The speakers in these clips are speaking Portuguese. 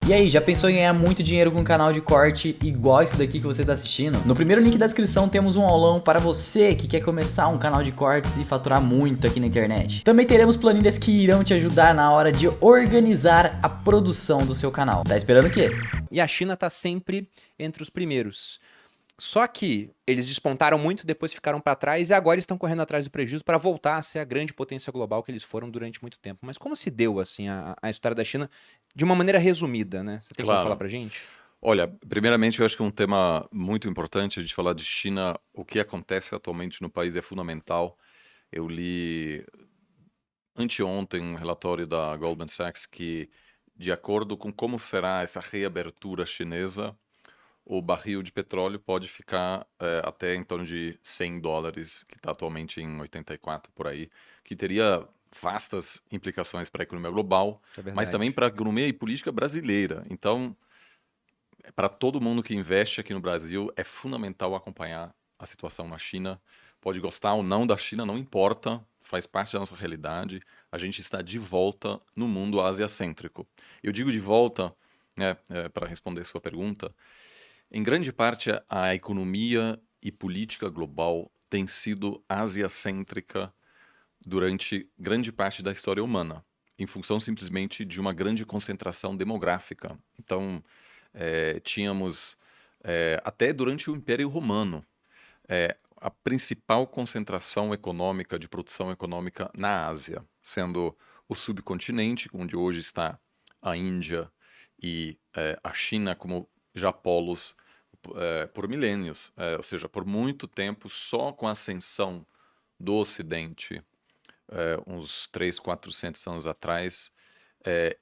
E aí, já pensou em ganhar muito dinheiro com um canal de corte igual esse daqui que você está assistindo? No primeiro link da descrição temos um aulão para você que quer começar um canal de cortes e faturar muito aqui na internet. Também teremos planilhas que irão te ajudar na hora de organizar a produção do seu canal. Tá esperando o quê? E a China está sempre entre os primeiros. Só que eles despontaram muito, depois ficaram para trás e agora estão correndo atrás do prejuízo para voltar a ser a grande potência global que eles foram durante muito tempo. Mas como se deu assim a história da China de uma maneira resumida, né? Você tem como falar Claro. pra gente? Olha, primeiramente eu acho que um tema muito importante de falar de China, o que acontece atualmente no país é fundamental. Eu li anteontem um relatório da Goldman Sachs que, de acordo com como será essa reabertura chinesa, o barril de petróleo pode ficar até em torno de $100, que está atualmente em 84 por aí, que teria vastas implicações para a economia global, Isso é mas verdade. também para a economia e política brasileira. Então, para todo mundo que investe aqui no Brasil, é fundamental acompanhar a situação na China. Pode gostar ou não da China, não importa, faz parte da nossa realidade. A gente está de volta no mundo asiacêntrico. Eu digo de volta, né, para responder sua pergunta, em grande parte a economia e política global tem sido asiacêntrica durante grande parte da história humana, em função simplesmente de uma grande concentração demográfica. Então, tínhamos, até durante o Império Romano, a principal concentração econômica, de produção econômica na Ásia, sendo o subcontinente, onde hoje está a Índia e a China como já polos por milênios, ou seja, por muito tempo, só com a ascensão do Ocidente, uns 300, 400 anos atrás,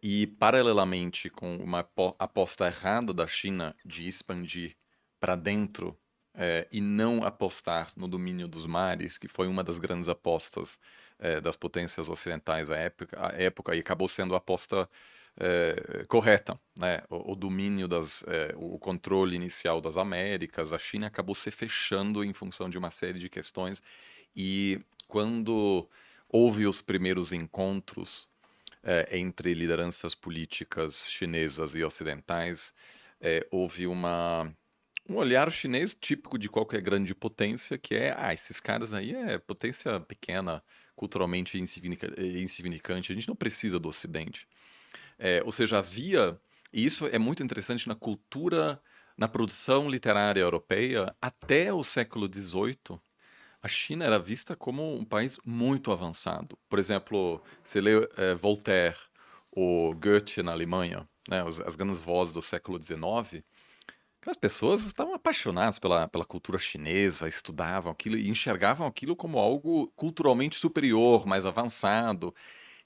e paralelamente com uma aposta errada da China de expandir para dentro e não apostar no domínio dos mares, que foi uma das grandes apostas das potências ocidentais à época, e acabou sendo a aposta correta, né? O domínio o controle inicial das Américas, a China acabou se fechando em função de uma série de questões, e quando houve os primeiros encontros entre lideranças políticas chinesas e ocidentais, houve um olhar chinês típico de qualquer grande potência, que esses caras aí é potência pequena, culturalmente insignificante, a gente não precisa do Ocidente. Ou seja, e isso é muito interessante na cultura, na produção literária europeia, até o século XVIII, a China era vista como um país muito avançado. Por exemplo, você lê Voltaire ou Goethe na Alemanha, né, as grandes vozes do século XIX, aquelas pessoas estavam apaixonadas pela cultura chinesa, estudavam aquilo e enxergavam aquilo como algo culturalmente superior, mais avançado.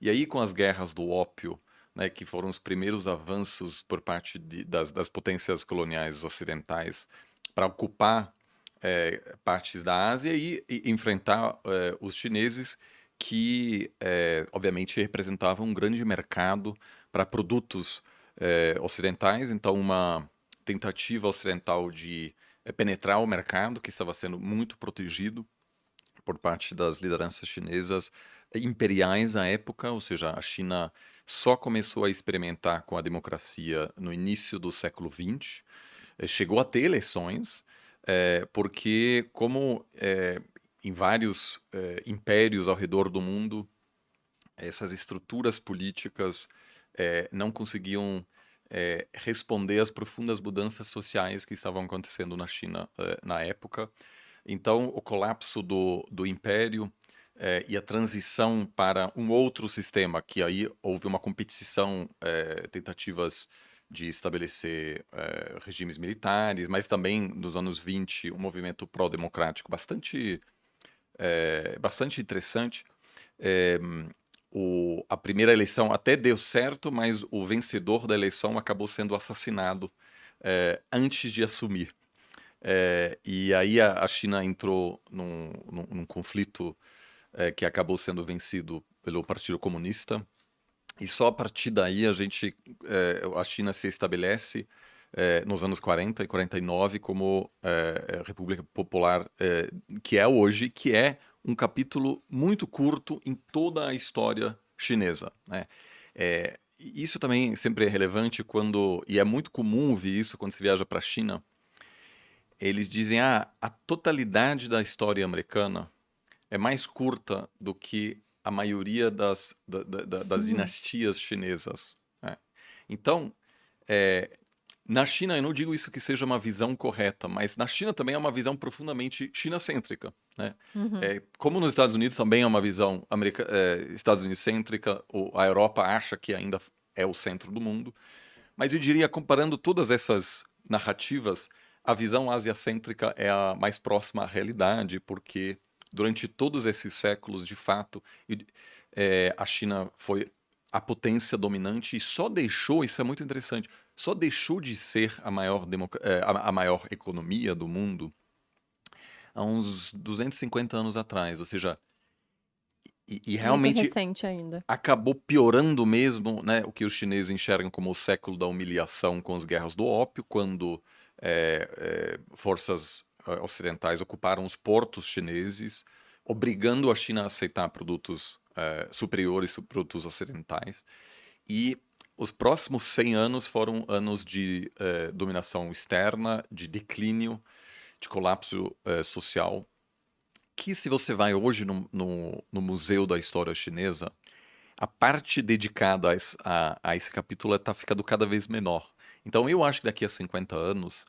E aí, com as guerras do ópio, né, que foram os primeiros avanços por parte das potências coloniais ocidentais para ocupar partes da Ásia e enfrentar os chineses que, obviamente, representavam um grande mercado para produtos ocidentais. Então, uma tentativa ocidental de penetrar o mercado, que estava sendo muito protegido por parte das lideranças chinesas imperiais à época, ou seja, a China só começou a experimentar com a democracia no início do século XX, chegou a ter eleições, porque como em vários impérios ao redor do mundo, essas estruturas políticas não conseguiam responder às profundas mudanças sociais que estavam acontecendo na China na época. Então, o colapso do império e a transição para um outro sistema, que aí houve uma competição, tentativas de estabelecer regimes militares, mas também nos anos 20 um movimento pró-democrático bastante interessante. A primeira eleição até deu certo, mas o vencedor da eleição acabou sendo assassinado antes de assumir. E aí a China entrou num conflito que acabou sendo vencido pelo Partido Comunista, e só a partir daí a China se estabelece nos anos 40 e 49 como República Popular que é hoje, que é um capítulo muito curto em toda a história chinesa, né? isso também sempre é relevante quando, e é muito comum ouvir isso quando se viaja para a China, eles dizem, a totalidade da história americana é mais curta do que a maioria das dinastias chinesas, né? Então, é, na China, eu não digo isso que seja uma visão correta, mas na China também é uma visão profundamente chinacêntrica, né? Como nos Estados Unidos também é uma visão Estados Unidos cêntrica, a Europa acha que ainda é o centro do mundo, mas eu diria, comparando todas essas narrativas, a visão asiacêntrica é a mais próxima à realidade, porque durante todos esses séculos, de fato, a China foi a potência dominante e só deixou, isso é muito interessante, só deixou de ser a maior economia do mundo há uns 250 anos atrás. Ou seja, e Muito realmente recente ainda. acabou piorando mesmo, né, o que os chineses enxergam como o século da humilhação com as guerras do ópio, quando forças ocidentais ocuparam os portos chineses, obrigando a China a aceitar produtos superiores, produtos ocidentais. E os próximos 100 anos foram anos de dominação externa, de declínio, de colapso social, que se você vai hoje no Museu da História Chinesa, a parte dedicada a esse capítulo está ficando cada vez menor. Então eu acho que daqui a 50 anos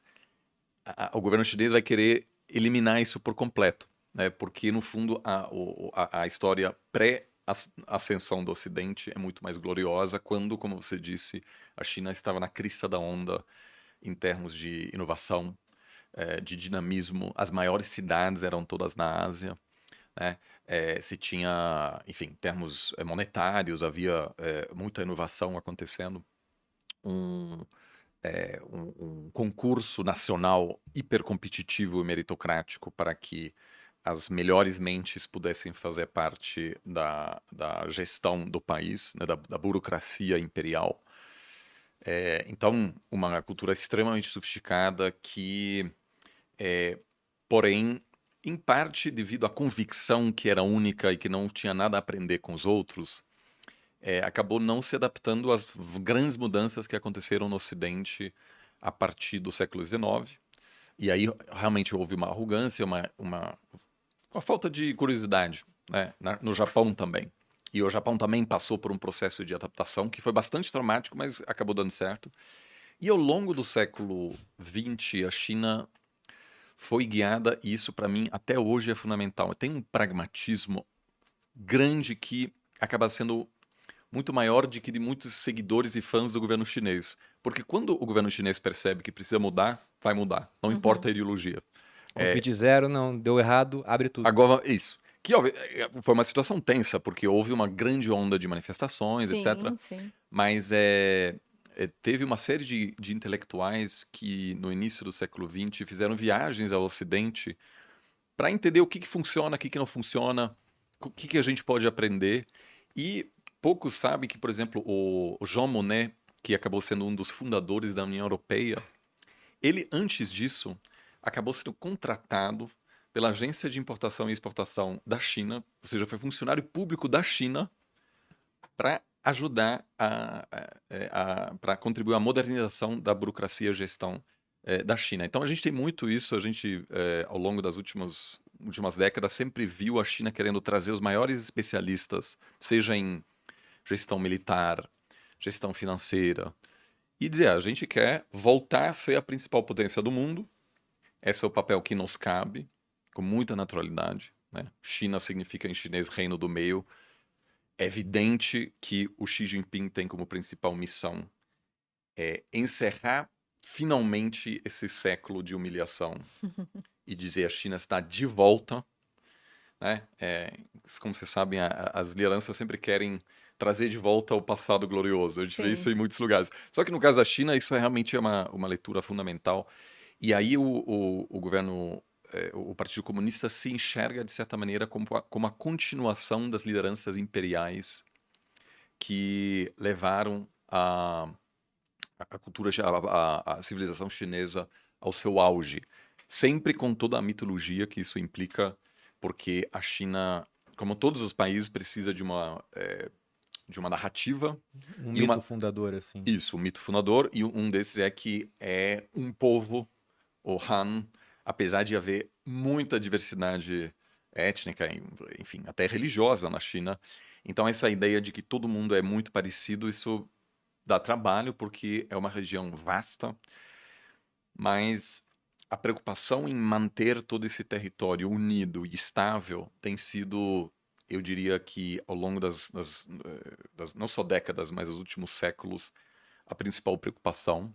o governo chinês vai querer eliminar isso por completo, né? Porque no fundo a história pré-ascensão do Ocidente é muito mais gloriosa quando, como você disse, a China estava na crista da onda em termos de inovação, de dinamismo. As maiores cidades eram todas na Ásia, né? Se tinha, enfim, em termos monetários, havia muita inovação acontecendo. Um concurso nacional hipercompetitivo e meritocrático para que as melhores mentes pudessem fazer parte da gestão do país, né, da burocracia imperial. Então, uma cultura extremamente sofisticada que, porém, em parte devido à convicção que era única e que não tinha nada a aprender com os outros, acabou não se adaptando às grandes mudanças que aconteceram no Ocidente a partir do século XIX. E aí realmente houve uma arrogância, uma falta de curiosidade, né? No Japão também. E o Japão também passou por um processo de adaptação que foi bastante traumático, mas acabou dando certo. E ao longo do século XX, a China foi guiada, e isso para mim até hoje é fundamental. Tem um pragmatismo grande que acaba sendo muito maior do que de muitos seguidores e fãs do governo chinês. Porque quando o governo chinês percebe que precisa mudar, vai mudar. Não importa a ideologia. Covid zero, não deu errado, abre tudo. Agora, isso. Que foi uma situação tensa, porque houve uma grande onda de manifestações, Sim, etc. sim. Mas teve uma série de intelectuais que, no início do século XX, fizeram viagens ao Ocidente para entender o que funciona, o que não funciona, o que a gente pode aprender. E poucos sabem que, por exemplo, o Jean Monnet, que acabou sendo um dos fundadores da União Europeia, ele, antes disso, acabou sendo contratado pela Agência de Importação e Exportação da China, ou seja, foi funcionário público da China para ajudar para contribuir à modernização da burocracia e gestão da China. Então a gente tem muito isso, a gente ao longo das últimas décadas sempre viu a China querendo trazer os maiores especialistas, seja em gestão militar, gestão financeira, e dizer, a gente quer voltar a ser a principal potência do mundo, esse é o papel que nos cabe, com muita naturalidade, né? China significa em chinês reino do meio. É evidente que o Xi Jinping tem como principal missão encerrar finalmente esse século de humilhação e dizer a China está de volta, né? Como vocês sabem, as lideranças sempre querem trazer de volta o passado glorioso. A gente vê Sim. isso em muitos lugares. Só que no caso da China, isso realmente é uma leitura fundamental. E aí o governo, o Partido Comunista se enxerga, de certa maneira, como a continuação das lideranças imperiais que levaram a cultura, a civilização chinesa ao seu auge. Sempre com toda a mitologia que isso implica, porque a China, como todos os países, precisa de de uma narrativa. Um E mito uma- fundador, assim. Isso, o mito fundador, e um desses é que é um povo, o Han, apesar de haver muita diversidade étnica, enfim, até religiosa na China. Então, essa ideia de que todo mundo é muito parecido, isso dá trabalho, porque é uma região vasta, mas a preocupação em manter todo esse território unido e estável tem sido, eu diria que ao longo das não só décadas, mas os últimos séculos, a principal preocupação.